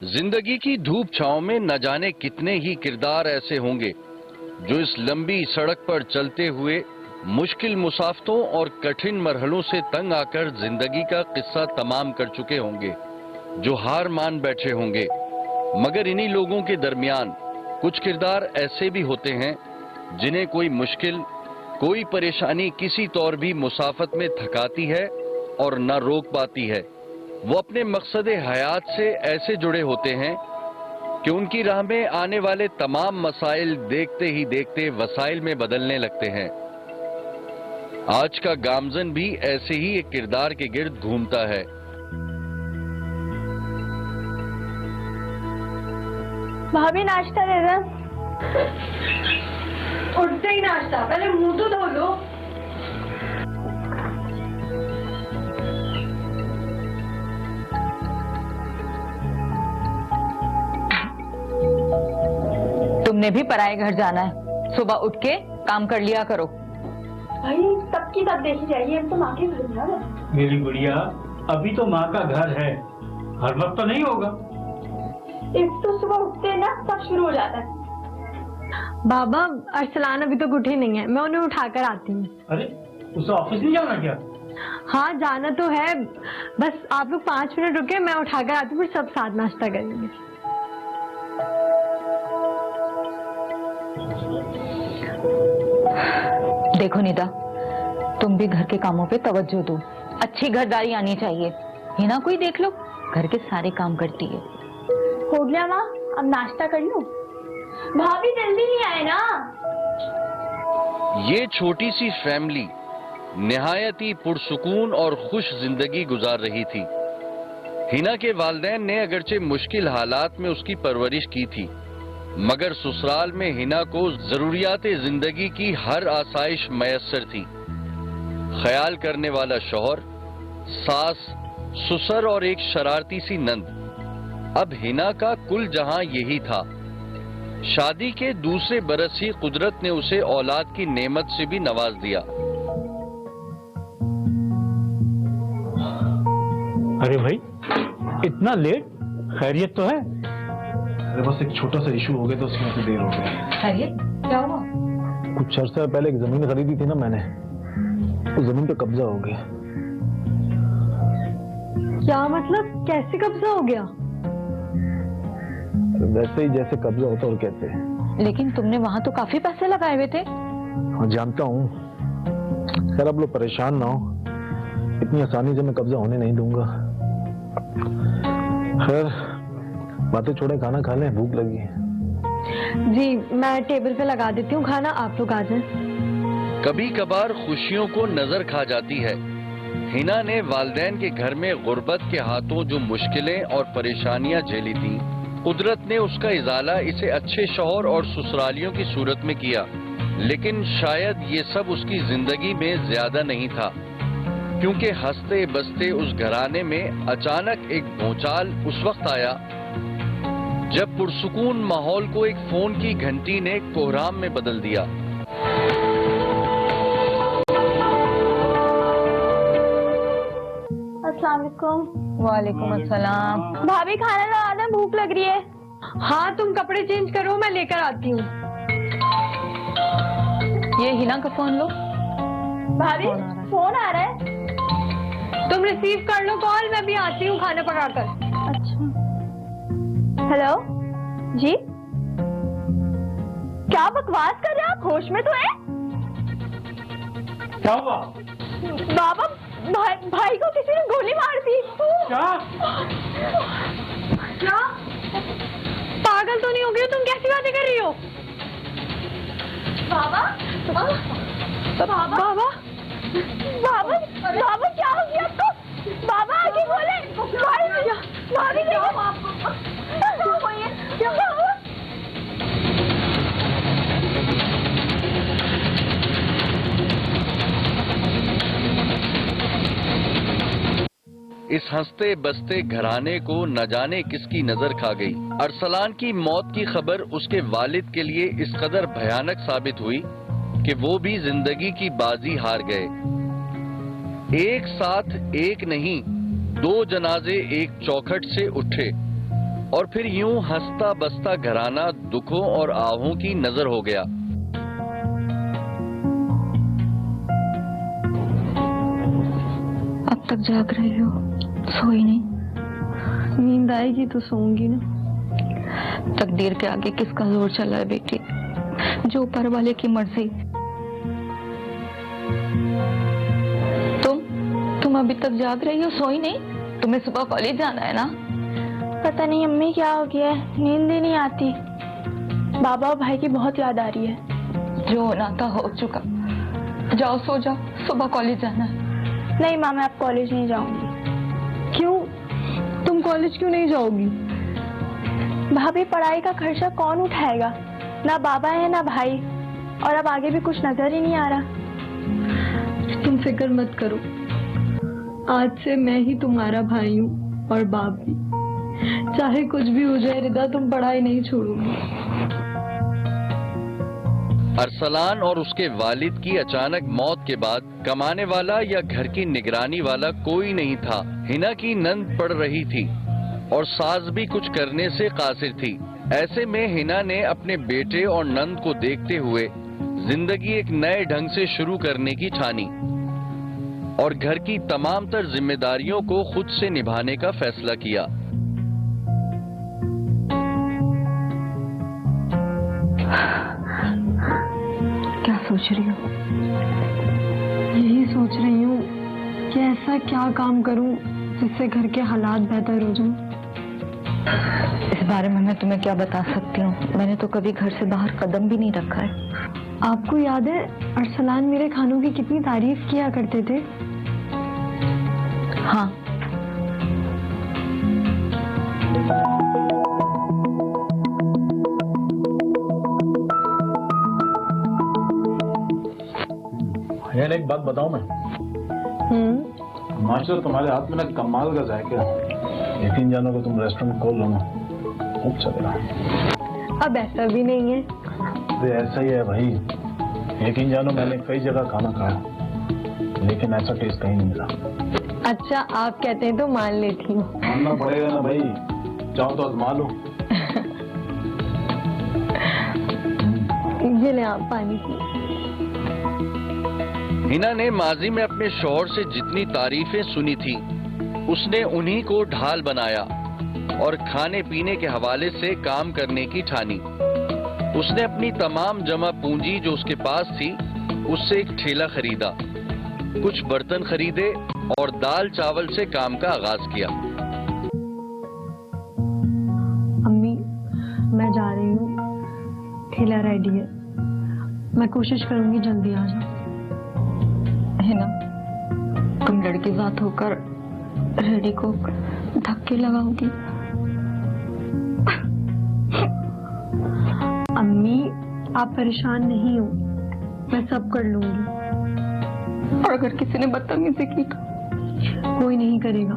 जिंदगी की धूप छांव में न जाने कितने ही किरदार ऐसे होंगे जो इस लंबी सड़क पर चलते हुए मुश्किल मुसाफतों और कठिन मरहलों से तंग आकर जिंदगी का किस्सा तमाम कर चुके होंगे, जो हार मान बैठे होंगे। मगर इन्हीं लोगों के दरमियान कुछ किरदार ऐसे भी होते हैं जिन्हें कोई मुश्किल, कोई परेशानी किसी तौर भी मुसाफत में थकाती है और न रोक पाती है। वो अपने मकसद हयात से ऐसे जुड़े होते हैं कि उनकी राह में आने वाले तमाम मसाइल देखते ही देखते वसाइल में बदलने लगते हैं। आज का गामजन भी ऐसे ही एक किरदार के गिर्द घूमता है। भाभी नाश्ता दे दे। उठते ही नाश्ता, पहले मुंह तो धो लो। तुमने भी पराए घर जाना है, सुबह उठ के काम कर लिया करो। भाई तब की तब देखी जाएगी, हम तो माँ के घर में हैं। मेरी गुड़िया, अभी तो माँ का घर है, हर वक्त तो नहीं होगा। एक तो सुबह उठते हैं ना सब शुरू हो जाता है। बाबा अरसलान अभी तक उठे नहीं है, मैं उन्हें उठाकर आती हूँ। अरे उसे ऑफिस नहीं जाना क्या? हाँ जाना तो है, बस आप लोग 5 मिनट रुके, मैं उठाकर आती हूँ, फिर सब साथ नाश्ता करेंगे। देखो निदा, तुम भी घर के कामों पे तवज्जो दो, अच्छी घरदारी आनी चाहिए। हिना कोई देख लो, घर के सारे काम करती है। हो गया माँ, अब नाश्ता कर लूं? भाभी जल्दी नहीं आए ना। ये छोटी सी फैमिली निहायत ही पुरसुकून और खुश जिंदगी गुजार रही थी। हिना के वालिदैन ने अगरचे मुश्किल हालात में उसकी परवरिश की थी, मगर ससुराल में हिना को जरूरियाते जिंदगी की हर आसाइश मयस्सर थी। ख्याल करने वाला शौहर, सास, ससुर और एक शरारती सी नंद। अब हिना का कुल जहां यही था। शादी के दूसरे बरस ही कुदरत ने उसे औलाद की नेमत से भी नवाज दिया। अरे भाई, इतना लेट? खैरियत तो है? अरे बस एक छोटा सा इशू हो गया तो उसमें तो देर हो गई। खैरियत क्या हुआ? कुछ अर्सा पहले एक जमीन खरीदी थी ना मैंने, उस जमीन पे कब्जा हो गया। क्या मतलब, कैसे कब्जा हो गया? वैसे ही जैसे कब्जा होता और कहते हैं। लेकिन तुमने वहां तो काफी पैसे लगाए हुए थे। हाँ जानता हूँ, खैर आप लोग परेशान ना हो, इतनी आसानी से मैं कब्जा होने नहीं दूंगा। खैर बातें छोड़े, खाना खा लें, भूख लगी है। जी मैं टेबल पे लगा देती हूँ खाना, आप लोग आ जाएं। कभी कभार खुशियों को नजर खा जाती है। हिना ने वालिदैन के घर में गुर्बत के हाथों जो मुश्किलें और परेशानियां झेली थी, कुदरत ने उसका इजाला इसे अच्छे शौहर और ससुरालियों की सूरत में किया। लेकिन शायद ये सब उसकी जिंदगी में ज्यादा नहीं था, क्योंकि हंसते बसते उस घराने में अचानक एक भूचाल उस वक्त आया जब पुरसुकून माहौल को एक फोन की घंटी ने कोहराम में बदल दिया। अस्सलाम वालेकुम। वालेकुम अस्सलाम। भाभी खाना लगा दे, भूख लग रही है। हाँ तुम कपड़े चेंज करो, मैं लेकर आती हूँ। ये हिना का फोन लो। भाभी फोन आ रहा है। तुम रिसीव कर लो कॉल, मैं भी आती हूँ खाना पकाकर। अच्छा, हेलो जी, क्या बकवास कर रहे हैं आप? होश में तो है? क्या हुआ? बाबा भाई को किसी ने गोली मार दी। क्या? क्या पागल तो नहीं हो गई? तुम कैसी बातें कर रही हो? बाबा बाबा बाबा बाबा बाबा क्या हो गया आपको? बाबा आगे बोले। भाभी क्या हुआ? इस हंसते बसते घराने को न जाने किसकी नजर खा गई। अरसलान की मौत की खबर उसके वालिद के लिए इस कदर भयानक साबित हुई कि वो भी जिंदगी की बाजी हार गए। एक साथ एक नहीं, 2 जनाजे एक चौखट से उठे। और फिर यूं हंसता बसता घराना दुखों और आवों की नजर हो गया। अब तक जाग रही हो, सोई नहीं? नींद आएगी तो सोऊंगी ना। तकदीर के आगे किसका जोर चला है बेटी, जो ऊपर वाले की मर्जी। तुम अभी तक जाग रही हो, सोई नहीं? तुम्हें सुबह कॉलेज जाना है ना? पता नहीं अम्मी क्या हो गया है, नींद ही नहीं आती। बाबा और भाई की बहुत याद आ रही है। जो होना था हो चुका, जाओ सो जाओ, सुबह कॉलेज जाना है। नहीं माँ, मैं अब कॉलेज नहीं जाऊंगी। क्यों? तुम कॉलेज क्यों नहीं जाओगी? भाभी पढ़ाई का खर्चा कौन उठाएगा? ना बाबा है ना भाई, और अब आगे भी कुछ नजर ही नहीं आ रहा। तुम फिक्र मत करो, आज से मैं ही तुम्हारा भाई हूँ और बाप भी। चाहे कुछ भी हो जाए रिदा, तुम पढ़ाई नहीं छोड़ोगी। अरसलान और उसके वालिद की अचानक मौत के बाद कमाने वाला या घर की निगरानी वाला कोई नहीं था। हिना की नंद पढ़ रही थी और सास भी कुछ करने से कासिर थी। ऐसे में हिना ने अपने बेटे और नंद को देखते हुए जिंदगी एक नए ढंग से शुरू करने की ठानी और घर की तमाम तर जिम्मेदारियों को खुद से निभाने का फैसला किया। क्या सोच रही हो? यही सोच रही हूँ कि ऐसा क्या काम करूँ जिससे घर के हालात बेहतर हो जाएं। इस बारे में मैं तुम्हें क्या बता सकती हूँ, मैंने तो कभी घर से बाहर कदम भी नहीं रखा है। आपको याद है अरसलान मेरे खानों की कितनी तारीफ किया करते थे? हाँ, यार एक बात बताऊं मैं, मास्टर तुम्हारे हाथ में ना कमाल का जायका है। यकीन जानो कि तुम रेस्टोरेंट खोल लो ना, खूब चलेगा। अब ऐसा भी नहीं है। अरे ऐसा ही है भाई, यकीन जानो मैंने कई जगह खाना खाया लेकिन ऐसा टेस्ट कहीं नहीं मिला। अच्छा आप कहते हैं तो मान लेती हूँ। मानना पड़ेगा ना भाई, चाहो तो आजमा लो। ये ले आप पानी पी। हिना ने माजी में अपने शौहर से जितनी तारीफें सुनी थी उसने उन्हीं को ढाल बनाया और खाने पीने के हवाले से काम करने की ठानी। उसने अपनी तमाम जमा पूंजी जो उसके पास थी उससे एक ठेला खरीदा, कुछ बर्तन खरीदे और दाल चावल से काम का आगाज किया। अम्मी मैं जा रही हूँ, ठेला रेडी है, मैं कोशिश करूंगी जल्दी आ जाऊं। है ना, तुम लड़की जात होकर रेडी को धक्के लगाओगी। अम्मी आप परेशान नहीं हो, मैं सब कर लूंगी। और अगर किसी ने बदतमीजी की तो? कोई नहीं करेगा,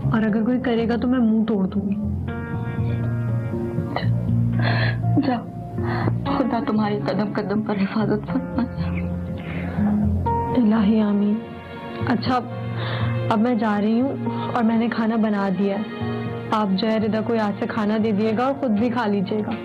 और अगर कोई करेगा तो मैं मुंह तोड़ दूंगी। जाओ, खुदा तुम्हारी कदम कदम पर हिफाजत फरमाए। इलाही आमीन। अच्छा अब मैं जा रही हूँ और मैंने खाना बना दिया है। आप जो है रिदा को यहाँ से खाना दे दिएगा और खुद भी खा लीजिएगा।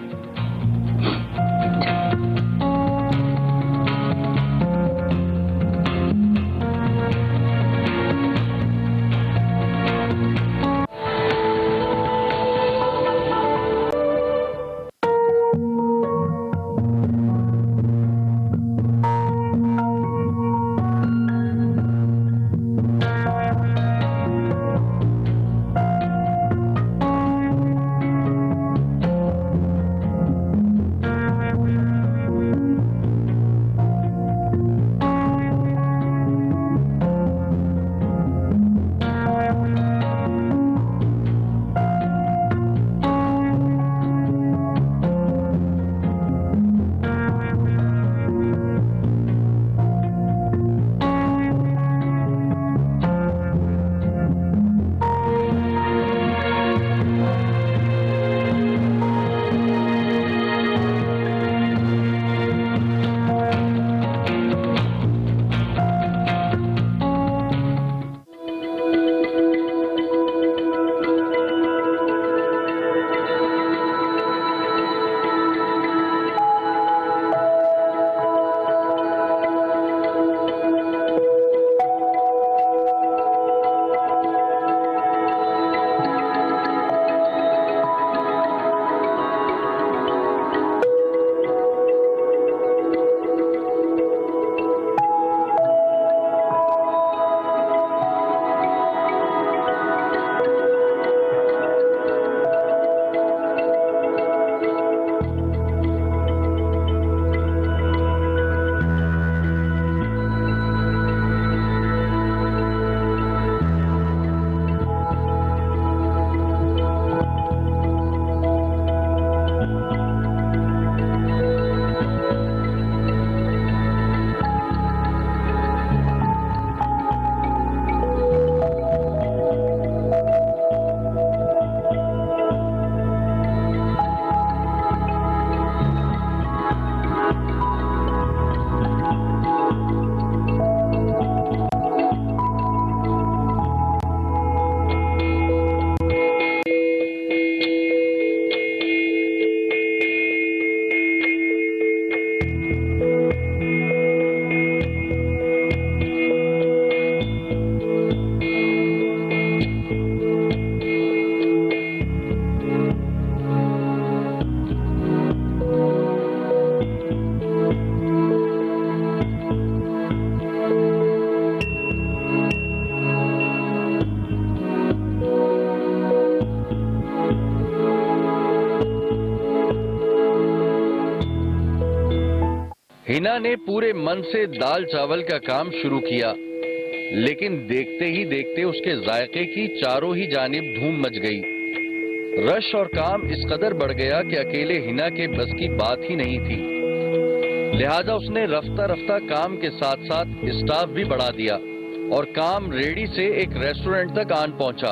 हिना ने पूरे मन से दाल चावल का काम शुरू किया, लेकिन देखते ही देखते उसके जायके की चारों ही जानिब धूम मच गई। रश और काम इस कदर बढ़ गया कि अकेले हिना के बस की बात ही नहीं थी। लिहाजा उसने रफ्ता रफ्ता काम के साथ साथ स्टाफ भी बढ़ा दिया और काम रेडी से एक रेस्टोरेंट तक आन पहुंचा।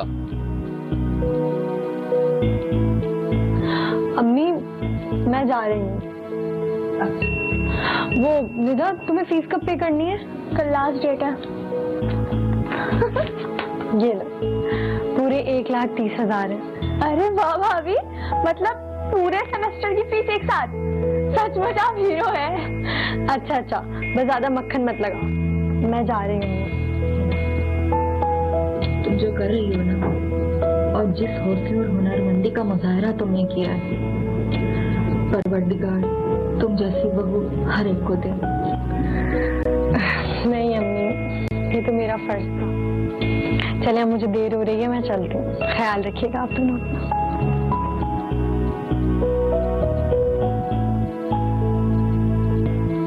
अम्मी, मैं जा रही हूँ। वो निदा, तुम्हें फीस कब पे करनी है? कल लास्ट डेट है। ये लो, पूरे 1,30,000 है। अरे वाह भाभी, मतलब पूरे सेमेस्टर की फीस एक साथ। सचमुच आप हीरो हैं। अच्छा, बस ज्यादा मक्खन मत लगाओ, मैं जा रही हूँ। तुम जो कर रही हो ना, और जिस हौसले और हुनरमंदी का मुजाहरा तुमने किया है, परवरदिगार तुम जैसी बहू हर एक को दे। नहीं अम्मी, ये तो मेरा फर्ज था। चले, मुझे देर हो रही है, मैं चलती हूँ। ख्याल रखिएगा आप दोनों अपना।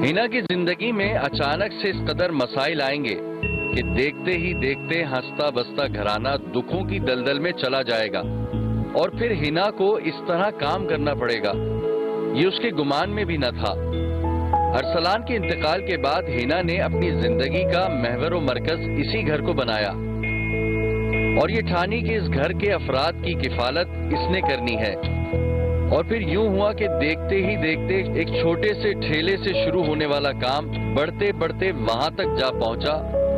हिना की जिंदगी में अचानक से इस कदर मसाइल आएंगे कि देखते ही देखते हंसता बसता घराना दुखों की दलदल में चला जाएगा और फिर हिना को इस तरह काम करना पड़ेगा, ये उसके गुमान में भी न था। अरसलान के इंतकाल के बाद हिना ने अपनी जिंदगी का महवर व मरकज इसी घर को बनाया और ये ठानी कि इस घर के अफराद की किफालत इसने करनी है। और फिर यूं हुआ कि देखते ही देखते एक छोटे से ठेले से शुरू होने वाला काम बढ़ते बढ़ते वहां तक जा पहुंचा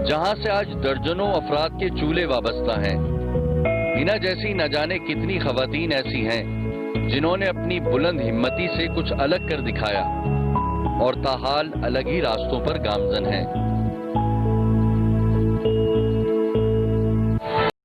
जहां से आज दर्जनों अफराद के चूल्हे वाबस्ता हैं। हिना जैसी न जाने कितनी खवातीन ऐसी हैं जिन्होंने अपनी बुलंद हिम्मती से कुछ अलग कर दिखाया और ताहाल अलग ही रास्तों पर गामजन हैं।